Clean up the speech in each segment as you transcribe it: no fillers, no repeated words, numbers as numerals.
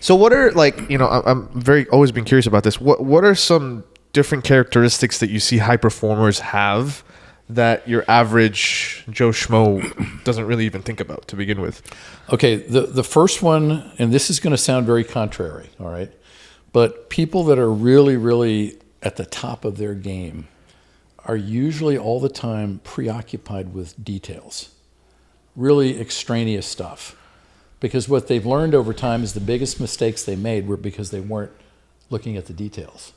So what are like, I'm very always been curious about this. What are some different characteristics that you see high performers have that your average Joe Schmo doesn't really even think about to begin with? Okay, the first one, and this is going to sound very contrary, all right? But people that are really, really at the top of their game are usually all the time preoccupied with details, really extraneous stuff. Because what they've learned over time is the biggest mistakes they made were because they weren't looking at the details.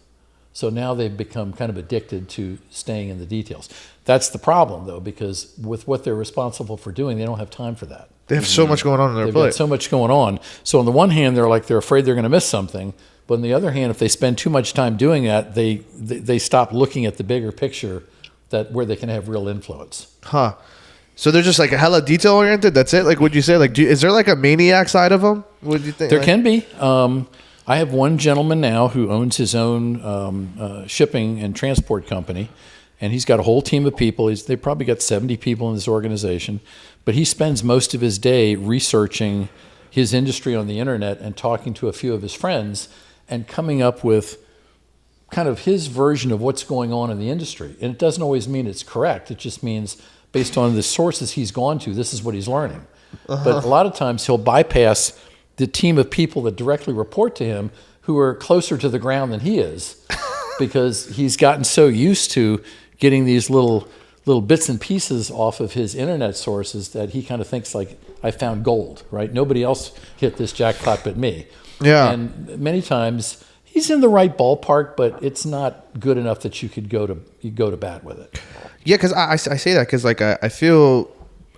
So now they've become kind of addicted to staying in the details. That's the problem, though, because with what they're responsible for doing, they don't have time for that. They have so much going on in their They've plate. got so much going on. So on the one hand, they're afraid they're going to miss something. But on the other hand, if they spend too much time doing that, they stop looking at the bigger picture where they can have real influence. Huh. So they're just like hella detail oriented. That's it. Like, would you say is there like a maniac side of them? Would you think there can be? I have one gentleman now who owns his own shipping and transport company, and he's got a whole team of people. They probably got 70 people in this organization, but he spends most of his day researching his industry on the internet and talking to a few of his friends and coming up with kind of his version of what's going on in the industry. And it doesn't always mean it's correct. It just means based on the sources he's gone to, this is what he's learning. But a lot of times he'll bypass the team of people that directly report to him who are closer to the ground than he is because he's gotten so used to getting these little bits and pieces off of his internet sources that he kind of thinks like, I found gold, right? Nobody else hit this jackpot but me. Yeah. And many times he's in the right ballpark, but it's not good enough that you go to bat with it. Yeah, because I say that because like I feel,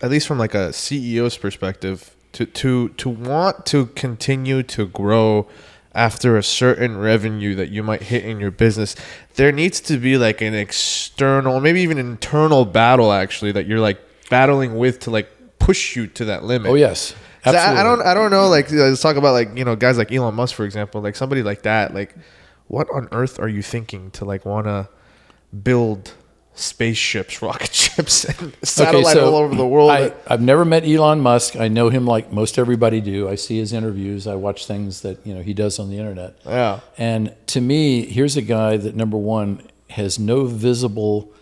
at least from like a CEO's perspective, to want to continue to grow after a certain revenue that you might hit in your business, there needs to be like an external, maybe even internal battle actually that you're like battling with to like push you to that limit. Oh yes, absolutely. I don't know. Like let's talk about like guys like Elon Musk for example, like somebody like that. Like, what on earth are you thinking to like want to build spaceships, rocket ships, and satellite all over the world? I've never met Elon Musk. I know him like most everybody do. I see his interviews. I watch things that he does on the internet. Yeah. And to me, here's a guy that number one has no visible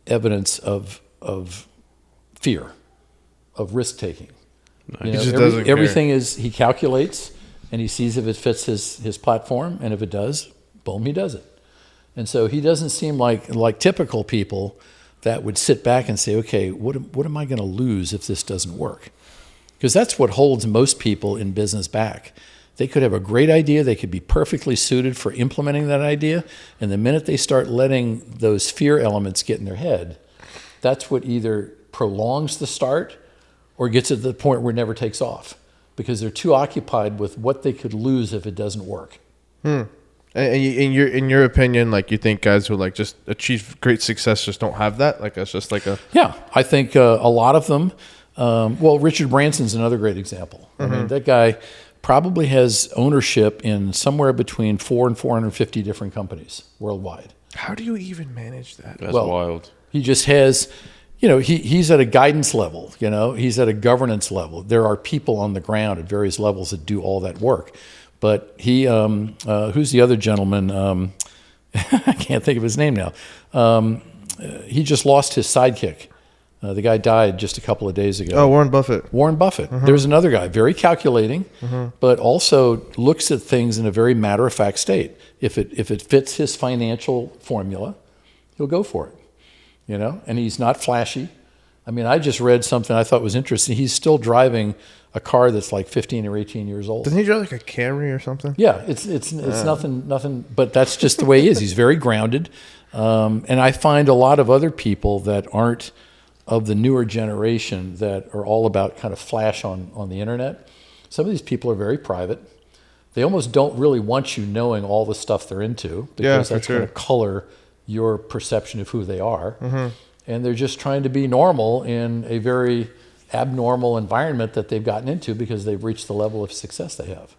evidence of fear, of risk taking. He just doesn't everything care. is he calculates and he sees if it fits his platform, and if it does, boom, he does it. And so he doesn't seem like typical people that would sit back and say, okay, what am I going to lose if this doesn't work? Because that's what holds most people in business back. They could have a great idea. They could be perfectly suited for implementing that idea. And the minute they start letting those fear elements get in their head, that's what either prolongs the start or gets it to the point where it never takes off because they're too occupied with what they could lose if it doesn't work. And in your opinion, like you think guys who like just achieve great success just don't have that? Like that's just like a... Yeah, I think a lot of them. Well, Richard Branson's another great example. I mean, that guy probably has ownership in somewhere between 400 and 450 different companies worldwide. How do you even manage that? That's wild. He just has, he's at a guidance level, he's at a governance level. There are people on the ground at various levels that do all that work. But he, who's the other gentleman? I can't think of his name now. He just lost his sidekick. The guy died just a couple of days ago. Oh, Warren Buffett. Warren Buffett. There's another guy, very calculating, but also looks at things in a very matter-of-fact state. If it fits his financial formula, he'll go for it. And he's not flashy. I mean, I just read something I thought was interesting. He's still driving a car that's like 15 or 18 years old. Doesn't he drive like a Camry or something? Yeah, it's nothing. But that's just the way he is. He's very grounded, and I find a lot of other people that aren't of the newer generation that are all about kind of flash on the internet. Some of these people are very private. They almost don't really want you knowing all the stuff they're into because that's going to color your perception of who they are. And they're just trying to be normal in a very abnormal environment that they've gotten into because they've reached the level of success they have.